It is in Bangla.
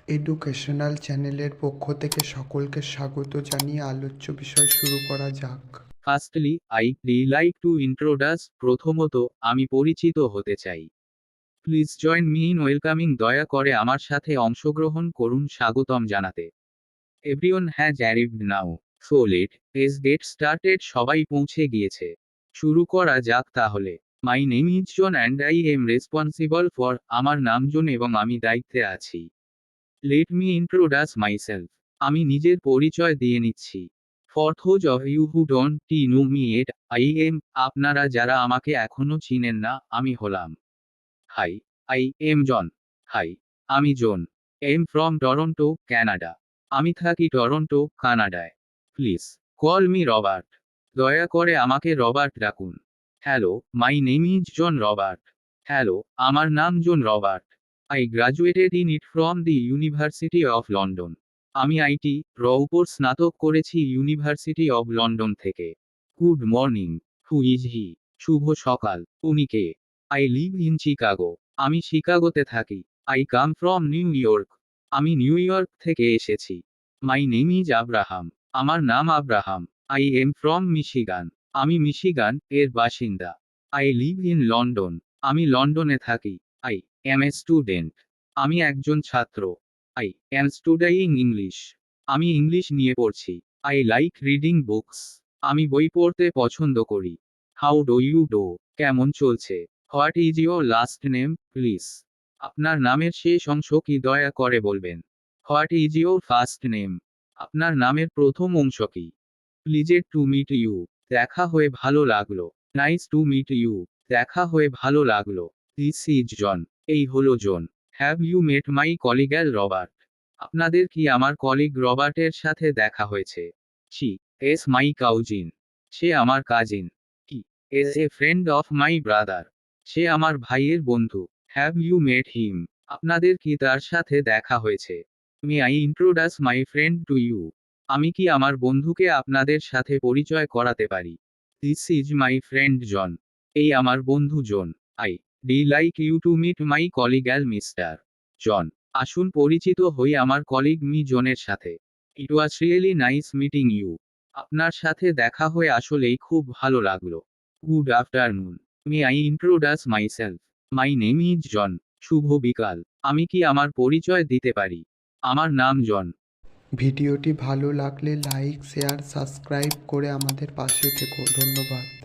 এডুকেশনাল চ্যানেলের পক্ষ থেকে সকলকে স্বাগত জানিয়ে আলোচ্য বিষয় শুরু করা যাক। Firstly I like to introduce প্রথমত আমি পরিচিত হতে চাই। Please join me in welcoming দয়া করে আমার সাথে অংশগ্রহণ করুন স্বাগতম জানাতে। Everyone has arrived now, so let us get started সবাই পৌঁছে গিয়েছে, শুরু করা যাক তাহলে। My name is John and I am responsible for আমার নাম জন এবং আমি দায়িত্বে আছি। লেট মি ইন্ট্রোডাস মাইসেলফ আমি নিজের পরিচয় দিয়ে নিচ্ছি। For those of you who don't know me yet I am আপনারা যারা আমাকে এখনো চিনেন না আমি হলাম। Hi, I am John. Hi, আমি John. Am from Toronto Canada. আমি থাকি টরন্টো কানাডায়। প্লিজ কল মি রবার্ট দয়া করে আমাকে রবার্ট ডাকুন। Hello, my name is John Robert. Hello, আমার নাম John Robert. I graduated in it from the university of London আমি আইটি উপর স্নাতক করেছি ইউনিভার্সিটি অব লন্ডন থেকে। Good morning, who is he শুভ সকাল, উনি কে? আই লিভ ইন চিকাগো আমি শিকাগোতে থাকি। I come from New York আমি নিউ ইয়র্ক থেকে এসেছি। মাই নেম ইজ আব্রাহাম আমার নাম Abraham. I am from Michigan আমি মিশিগান এর বাসিন্দা। আই লিভ ইন লন্ডন আমি লন্ডনে থাকি। আই এম এ স্টুডেন্ট আমি একজন ছাত্র। আই এম স্টুডাইং ইংলিশ আমি ইংলিশ নিয়ে পড়ছি। আই লাইক রিডিং বুকস আমি বই পড়তে পছন্দ করি। হাউ ডু ইউ ডো কেমন চলছে? What is your last name please আপনার নামের শেষ অংশ কি দয়া করে বলবেন? What is your first name আপনার নামের প্রথম অংশ কি? প্লিজেড টু মিট ইউ দেখা হয়ে ভালো লাগলো। নাইস টু মিট ইউ দেখা হয়ে ভালো লাগলো। দিস ইজ জন এই হলো John. Have you met my colleague Robert আপনাদের কি আমার কলিগ রবার্টের সাথে দেখা হয়েছে? শি এস মাই কাউজিন সে আমার কাজিন। কি is a friend of my brother সে আমার ভাইয়ের বন্ধু। হ্যাভ ইউ মেট হিম আপনাদের কি তার সাথে দেখা হয়েছে? May I introduce my friend to you আমি কি আমার বন্ধুকে আপনাদের সাথে পরিচয় করাতে পারি? This is my friend John এই আমার বন্ধু John. I like you to meet my colleague mister John আসুন পরিচিত হই আমার কলিগ মি জনের সাথে। It was really nice meeting you আপনার সাথে দেখা হয়ে আসলেই খুব ভালো লাগলো। Good afternoon, may I introduce myself my name is জন শুভ বিকাল আমি কি আমার পরিচয় দিতে পারি? আমার নাম জন। ভিডিওটি ভালো লাগলে লাইক, শেয়ার, সাবস্ক্রাইব করে আমাদের পাশে থেকো। ধন্যবাদ।